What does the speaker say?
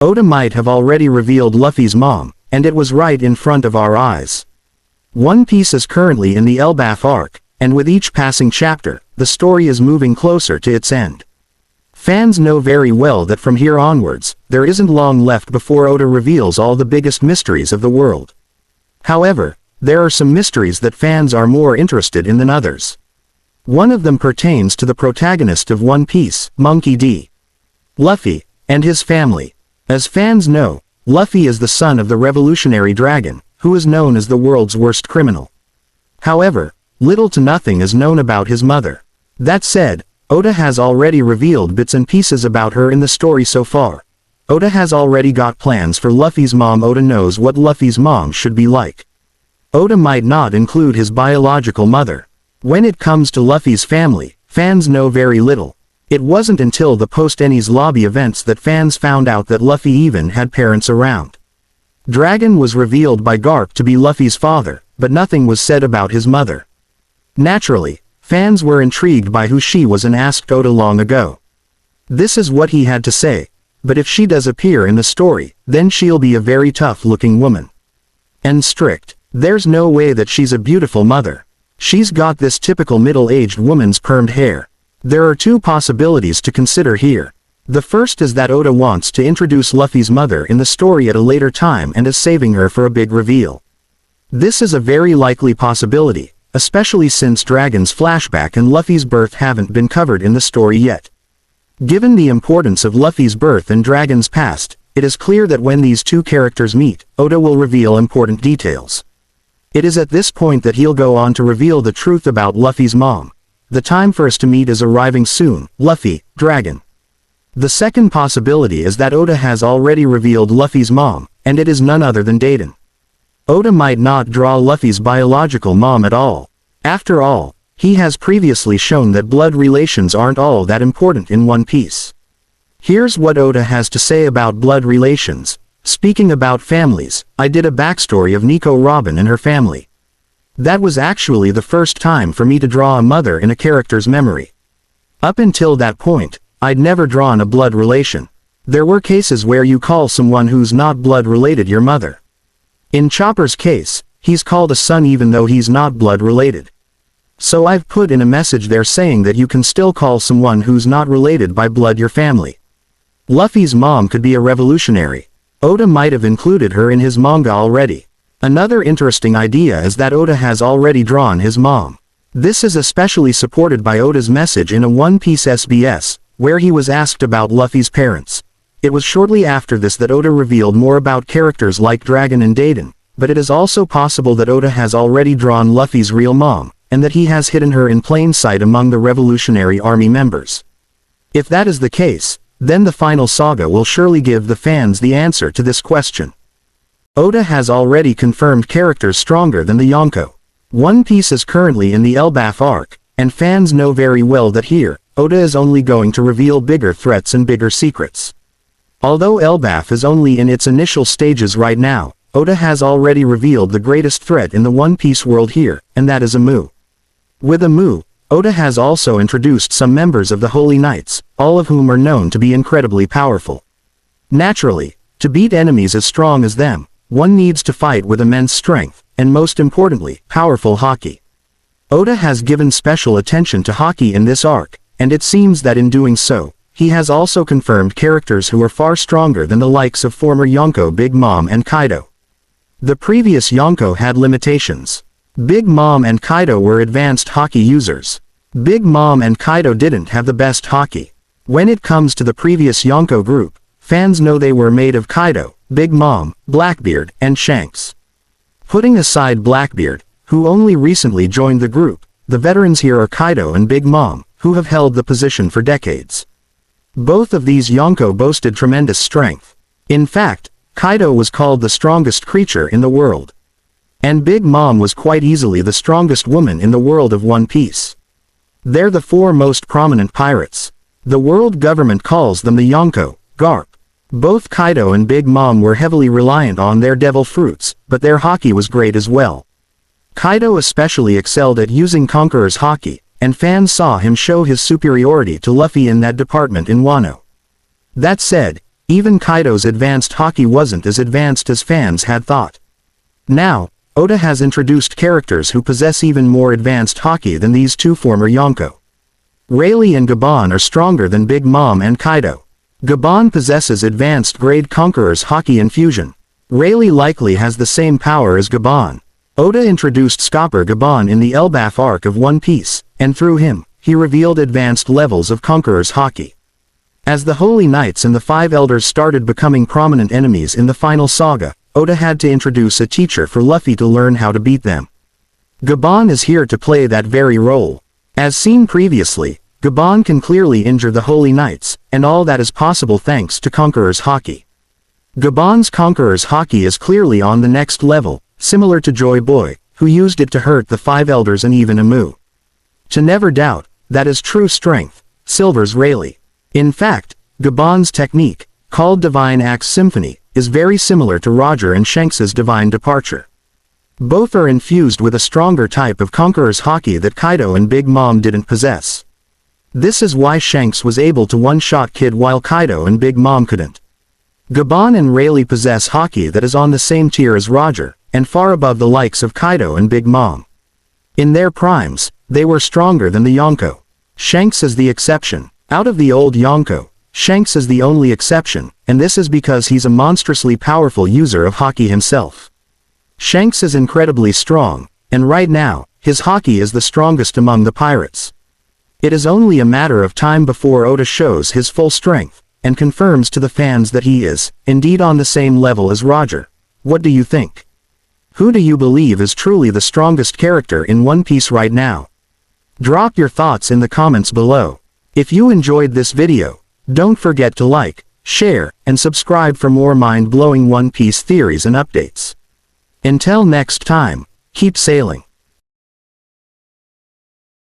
Oda might have already revealed Luffy's mom, and it was right in front of our eyes. One Piece is currently in the Elbaf arc, and with each passing chapter, the story is moving closer to its end. Fans know very well that from here onwards, there isn't long left before Oda reveals all the biggest mysteries of the world. However, there are some mysteries that fans are more interested in than others. One of them pertains to the protagonist of One Piece, Monkey D. Luffy, and his family. As fans know, Luffy is the son of the revolutionary dragon, who is known as the world's worst criminal. However, little to nothing is known about his mother. That said, Oda has already revealed bits and pieces about her in the story so far. Oda has already got plans for Luffy's mom. Oda knows what Luffy's mom should be like. Oda might not include his biological mother. When it comes to Luffy's family, fans know very little. It wasn't until the post-Enies Lobby events that fans found out that Luffy even had parents around. Dragon was revealed by Garp to be Luffy's father, but nothing was said about his mother. Naturally, fans were intrigued by who she was and asked Oda long ago. This is what he had to say, but if she does appear in the story, then she'll be a very tough-looking woman. And strict. There's no way that she's a beautiful mother. She's got this typical middle-aged woman's permed hair. There are two possibilities to consider here. The first is that Oda wants to introduce Luffy's mother in the story at a later time and is saving her for a big reveal. This is a very likely possibility, especially since Dragon's flashback and Luffy's birth haven't been covered in the story yet. Given the importance of Luffy's birth and Dragon's past, it is clear that when these two characters meet, Oda will reveal important details. It is at this point that he'll go on to reveal the truth about Luffy's mom. The time for us to meet is arriving soon. Luffy, Dragon. The second possibility is that Oda has already revealed Luffy's mom, and it is none other than Daiden. Oda might not draw Luffy's biological mom at all. After all, he has previously shown that blood relations aren't all that important in One Piece. Here's what Oda has to say about blood relations. Speaking about families, I did a backstory of Nico Robin and her family. That was actually the first time for me to draw a mother in a character's memory. Up until that point, I'd never drawn a blood relation. There were cases where you call someone who's not blood related your mother. In Chopper's case, he's called a son even though he's not blood related. So I've put in a message there saying that you can still call someone who's not related by blood your family. Luffy's mom could be a revolutionary. Oda might have included her in his manga already. Another interesting idea is that Oda has already drawn his mom. This is especially supported by Oda's message in a One Piece SBS, where he was asked about Luffy's parents. It was shortly after this that Oda revealed more about characters like Dragon and Daiden, but it is also possible that Oda has already drawn Luffy's real mom, and that he has hidden her in plain sight among the Revolutionary Army members. If that is the case, then the final saga will surely give the fans the answer to this question. Oda has already confirmed characters stronger than the Yonko. One Piece is currently in the Elbaf arc, and fans know very well that here, Oda is only going to reveal bigger threats and bigger secrets. Although Elbaf is only in its initial stages right now, Oda has already revealed the greatest threat in the One Piece world here, and that is Amu. With Amu, Oda has also introduced some members of the Holy Knights, all of whom are known to be incredibly powerful. Naturally, to beat enemies as strong as them, one needs to fight with immense strength, and most importantly, powerful Haki. Oda has given special attention to Haki in this arc, and it seems that in doing so, he has also confirmed characters who are far stronger than the likes of former Yonko Big Mom and Kaido. The previous Yonko had limitations. Big Mom and Kaido were advanced Haki users. Big Mom and Kaido didn't have the best Haki. When it comes to the previous Yonko group, fans know they were made of Kaido, Big Mom, Blackbeard, and Shanks. Putting aside Blackbeard, who only recently joined the group, the veterans here are Kaido and Big Mom, who have held the position for decades. Both of these Yonko boasted tremendous strength. In fact, Kaido was called the strongest creature in the world. And Big Mom was quite easily the strongest woman in the world of One Piece. They're the four most prominent pirates. The world government calls them the Yonko, Garp. Both Kaido and Big Mom were heavily reliant on their devil fruits, but their Haki was great as well. Kaido especially excelled at using Conqueror's Haki, and fans saw him show his superiority to Luffy in that department in Wano. That said, Even Kaido's advanced haki wasn't as advanced as fans had thought. Now, Oda has introduced characters who possess even more advanced haki than these two former Yonko. Rayleigh and Gaban are stronger than Big Mom and Kaido. Gaban possesses advanced grade Conqueror's haki infusion. Rayleigh likely has the same power as Gaban. Oda introduced Scopper Gaban in the Elbaf arc of One Piece, and through him, he revealed advanced levels of Conqueror's haki. As the Holy Knights and the Five Elders started becoming prominent enemies in the final saga, Oda had to introduce a teacher for Luffy to learn how to beat them. Gaban is here to play that very role. As seen previously, Gaban can clearly injure the Holy Knights, and all that is possible thanks to Conqueror's haki. Gaban's Conqueror's haki is clearly on the next level, similar to Joy Boy, who used it to hurt the Five Elders and even Amu. To never doubt, that is true strength, Silver's Rayleigh. In fact, Gaban's technique, called Divine Axe Symphony, is very similar to Roger and Shanks's Divine Departure. Both are infused with a stronger type of Conqueror's haki that Kaido and Big Mom didn't possess. This is why Shanks was able to one-shot Kid while Kaido and Big Mom couldn't. Gaban and Rayleigh possess haki that is on the same tier as Roger, and far above the likes of Kaido and Big Mom. In their primes, they were stronger than the Yonko. Shanks is the exception. Out of the old Yonko, Shanks is the only exception, and this is because he's a monstrously powerful user of haki himself. Shanks is incredibly strong, and right now, his haki is the strongest among the pirates. It is only a matter of time before Oda shows his full strength, and confirms to the fans that he is, indeed on the same level as Roger. What do you think? Who do you believe is truly the strongest character in One Piece right now? Drop your thoughts in the comments below. If you enjoyed this video, don't forget to like, share, and subscribe for more mind-blowing One Piece theories and updates. Until next time, keep sailing.